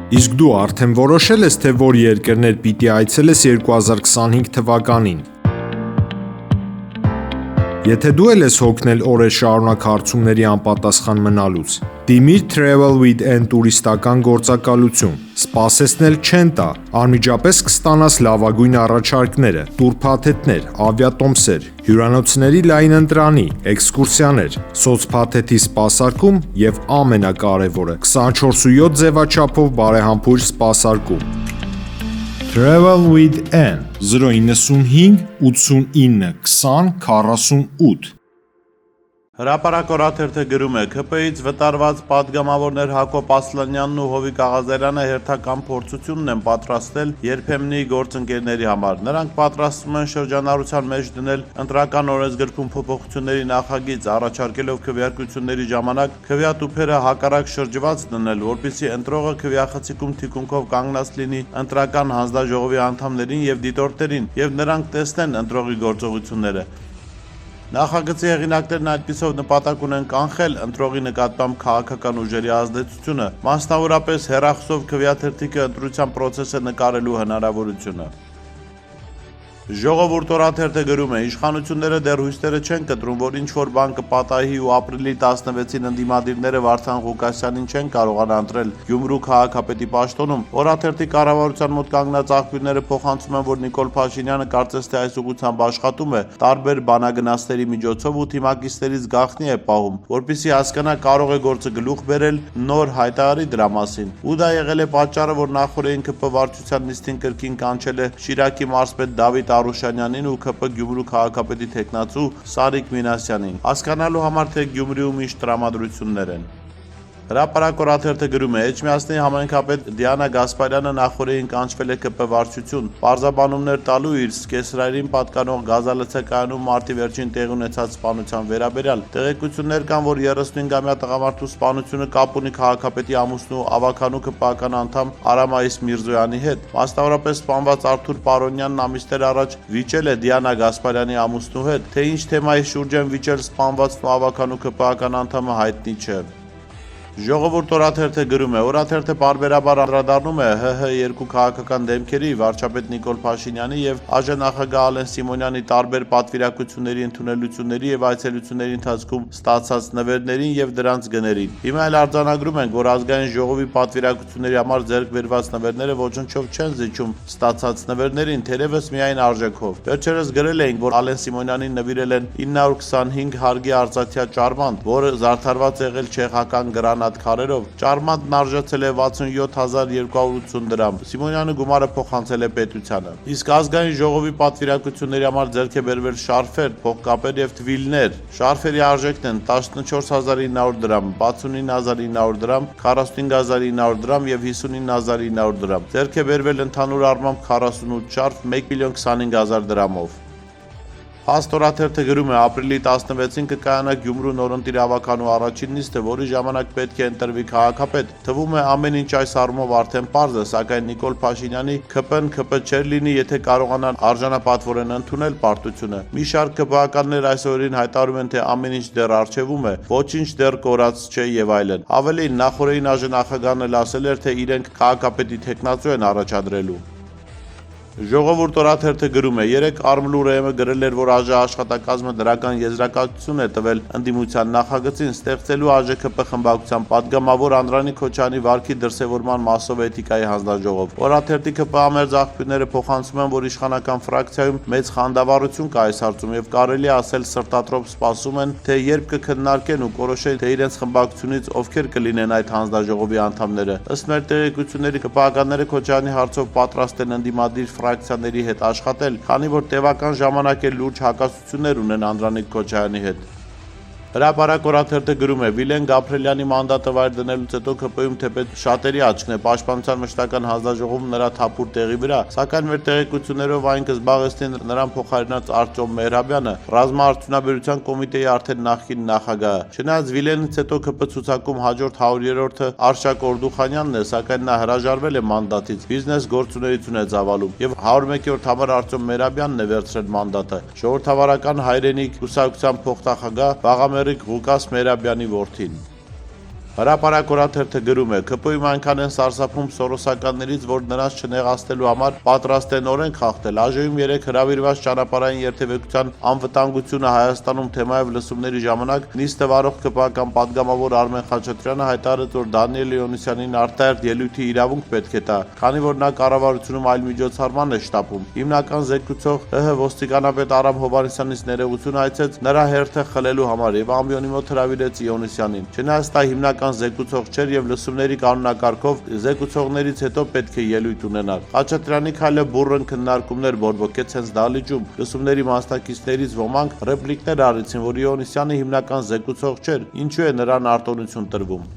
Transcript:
Իսկ դու արդեն որոշել ես, թե որ երկրներ պիտի այցելես 2025 թվականին։ Եթե դու էլ ես հոգնել օրեր շարունակ հարցումների անպատասխան մնալուց, դիմիր Travel with N տուրիստական գործակալություն, սպասեցնել չեն տա, անմիջապես կստանաս լավագույն առաջարկները, տուրփաթեթներ, ավիատոմսեր, հյուրանոցների լայն ընտրանի, էքսկուրսիաներ, սոցփաթեթի սպասարկում եւ ամենակարևորը 24/7 ձևաչափով բարեհամբույր սպասարկում։ Travel with N 095 89 20 48 Հրապարակ օրաթերթը գրում է. ՔՊ-ից վտարված պատգամավորներ Հակոբ Ասլանյանն ու Հովիկ Աղազարյանը հերթական փորձությունն են պատրաստել երբեմնի գործընկերների համար։ Նրանք պատրաստվում են շրջանառության մեջ դնել ընտրական օրենսգրքում փոփոխությունների նախագիծ, առաջարկելով քվեարկությունների ժամանակ քվեատուփերը հակառակ շրջված դնել, որպեսզի ընտրողը քվեախցիկում թիկունքով կանգնած լինի ընտրական հանձնաժողովի անդամներին եւ դիտորդներին, եւ նրանք տեսնեն ընտրողի գործողությունները։ Նախագծի հեղինակներն այդպիսով նպատակ ունեն կանխել ընտրողի նկատմամբ քաղաքական ուժերի ազդեցությունը, մասնավորապես հեռախոսով քվեաթերթիկը ընտրության պրոցեսը նկարելու հնարավորությունը։ Ժողովուրդ օրաթերթը գրում է. իշխանությունները դեռ հույսերը չեն կտրում, որ ինչ-որ բան կպատահի ու ապրիլի 16-ին ընդդիմադիրները Վարդան Ղուկասյանին չեն կարողանա ընտրել Գյումրու քաղաքապետի պաշտոնում։ Օրաթերթի կառավարության մոտ կանգնած աղբյուրները փոխանցում են, որ Նիկոլ Փաշինյանը կարծես թե այս ուղղությամբ աշխատում է տարբեր բանագնացների միջոցով ու թիմակիցներից գաղտնի է պահում, որպեսզի հասկանա կարող է գործը գլուխ բերել, նոր հայտարարի դրա մասին։ Ու դա եղել է պատճառը, որ նախորդին ԿՊ վարչության նիստին կրկին կանչել է Շիրակի մարզպետ Դավիթ Արուշանյանին ու ԿՊ Գյումրու քաղաքապետի թեկնածու Սարիկ Մինասյանին, հասկանալու համար թե Գյումրիում ինչ տրամադրություններ են։ Հրապարակ օրաթերթը գրում է. Էջմիածնի համայնքապետ Դիանա Գասպարյանը նախորդին կանչվել է ԿՊ վարչություն, պարզաբանումներ տալու իր Սկեսրայրին պատկանող գազալցակայանում մարտի վերջին տեղի ունեցած սպանության վերաբերյալ։ Տեղեկություններ կան, որ 35-ամյա տղամարդու սպանությունը կապ ունի քաղաքապետի ամուսնու ավականու ԿՊ-ական անդամ Արամայիս Միրզոյանի հետ։ Մասնավորապես սպանված Արթուր Պարոնյանն ամիսներ առաջ վիճել է Դիանա Գասպարյանի ամուսնու հետ, թե ինչ թեմայի շուրջ են վիճել սպանված ավականու ԿՊ-ական անդամը հայտնի չէ։ Ժողովուրդ օրաթերթը գրում է. օրաթերթը պարբերաբար անդրադառնում է ՀՀ երկու քաղաքական դեմքերի վարչապետ Նիկոլ Փաշինյանի եւ ԱԺ նախագահ Ալեն Սիմոնյանի տարբեր պատվիրակությունների ընդունելությունների եւ այցելությունների ընթացքում ստացած նվերներին եւ դրանց գներին։ Հիմա էլ արձանագրում ենք, որ ազգային ժողովի պատվիրակությունների համար ձեռք բերված նվերները ոչնչով չեն զիջում ստացած նվերներին, թերևս միայն արժեքով։ Վերջերս գրել էինք, որ Ալեն Սիմոնյանին նվիրել են 925 հարգի արծաթյա ճարմանտ, որը զարդարված եղել չեխական գրանատ քարերով, ճարմանտն արժեցել է 67280 դրամ։ Սիմոնյանը գումարը փոխանցել է պետությանը։ Իսկ ազգային ժողովի պատվիրակությունների համար ձեռք է բերվել շարֆեր, փողկապեր եւ թվիլներ։ Շարֆերի արժեքն են 14900 դրամ, 69900 դրամ, 45900 դրամ եւ 59900 դրամ։ Ձեռք է բերվել ընդհանուր առմամբ 48 շարֆ 1,25,000 դրամով։ Փաստորաթերթը գրում է. ապրիլի 16-ին կկայանա Գյումրու նորընտիր ավականու առաջին նիստը, որի ժամանակ պետք է ընտրվի քաղաքապետ։ Թվում է ամեն ինչ այս առումով արդեն պարզ է, սակայն Նիկոլ Փաշինյանի ԿՊ-ն ԿՊ չէր լինի, եթե կարողանան արժանապատվորեն ընդունել պարտությունը։ Մի շարք ԿՊ-ականներ այս օրերին հայտարարում են, թե ամեն ինչ դեռ առջևում է, ոչինչ դեռ կորած չէ եւ այլն։ Ավելին, նախորդին ԱԺ նախագահն էլ ասել էր, թե իրենք քաղաքապետի թեկնածու են առաջադրելու։ Ժողովուրդ օրաթերթը գրում է. երեք Արմլուրը գրել էր, որ ԱԺ աշխատակազմը դրական եզրակացություն է տվել ընդդիմության նախագծին ստեղծելու ԱԺ-ԿՊ խմբակցության պատգամավոր Անդրանիկ Քոչարյանի վարքի դրսևորման մասով էթիկայի հանձնաժողով։ Օրաթերթի ԿՊ ամերձ աղբյուրները փոխանցում են, որ իշխանական ֆրակցիայում մեծ խանդավառություն կա այս հարցում եւ կարելի ասել սրտատրոփ սպասում են, թե երբ կքննարկեն ու կորոշեն, թե իրենց խմբակցությունից ովքեր կլինեն այդ հանձնաժողովի անդամները։ Ըստ մեր տեղեկությունների ԿՊ-ականները Քոչարյանի հարցով պատրաստ են ընդդիմադիր ֆրակցիաների հետ աշխատել, քանի որ տևական ժամանակ է լուրջ հակասություններ ունեն Անդրանիկ Քոչարյանի հետ։ Հրապարակ օրաթերթը գրում է. Վիլեն Գաբրելյանի մանդատը վայր դնելուց հետո ԿՊ-ում թեպետ շատերի աչքն է պաշտպանության մշտական հանձնաժողովում նրա թափուր տեղի վրա, սակայն մեր տեղեկություններով այն կզբաղեցնի նրան փոխարինած Արտյոմ Մեհրաբյանը, ռազմաարդյունաբերության կոմիտեի արդեն նախկին նախագահը։ Չնայած Վիլենից հետո ԿՊ ցուցակում հաջորդ 100-րդը Արշակ Օրդուխանյանն է, սակայն նա հրաժարվել է մանդատից, բիզնես գործունեություն է ծավալում եւ 101-րդ համար Արտյոմ Մեհրաբյանն է վերցրել մանդատը։ Ժողովրդավարական հայրենիք կուսակցության փոխնախագահ Ղուկաս Մեհրաբյանի որդին։ Հրապարակ օրաթերթը գրում է. ՔՊ-ում այնքան են սարսափում սորոսականներից, որ նրանց չնեղացնելու համար պատրաստ են օրենք խախտել։ ԱԺ-ում 3 հրավիրված ճանապարհային երթևեկության անվտանգությունը Հայաստանում թեմայով լսումների ժամանակ նիստը վարող ԿՊ-ական պատգամավոր Արմեն Խաչատրյանը հայտարարեց, որ Դանիել Լեոնիսյանին արտահերթ ելույթի իրավունք պետք է տա, քանի որ նա կառավարությունում այլ միջոցառման է շտապում։ Հիմնական զեկուցող ՀՀ ոստիկանապետ Արամ Հովհաննիսյանից ներողություն հայցեց նրա հերթը խլելու համար եւ ամբիոնի մոտ հրավիրեց Լեոնիսյանին։ Չնայած դա հիմնական զեկուցող չէր եւ լսումների կանոնակարգով զեկուցողներից հետո պետք է ելույթ ունենար։ Խաչատրյանի քայլը բուռն քննարկումներ բորբոքեց հենց դահլիճում։ Լսումների մասնակիցներից ոմանք ռեպլիկներ արեցին, որ Լեոնիսյանը հիմնական զեկուցող չէր, ինչու է նրան արտոնություն տրվում։